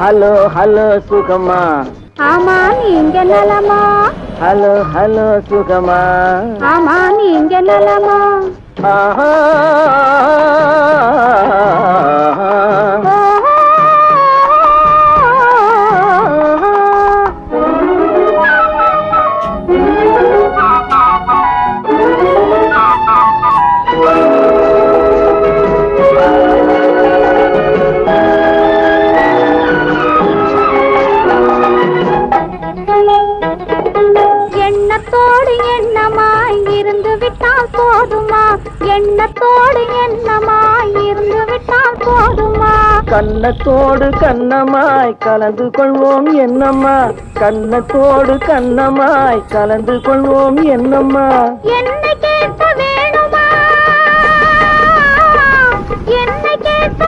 Hello hello சுகமா. ஆமா நீங்க நலமா? ஹலோ ஹலோ சுகமா. ஆமா நீங்க நலமா? ஆஹா. எண்ணத்தோடு எண்ணமாய் இருந்து விட்டால் போதுமா? எண்ணத்தோடு எண்ணமாய் இருந்து விட்டால் போதுமா? கண்ணத்தோடு கண்ணமாய் கலந்து கொள்வோம் என்னம்மா. கண்ணத்தோடு கண்ணமாய் கலந்து கொள்வோம் என்னம்மா. என்னை கேட்கவே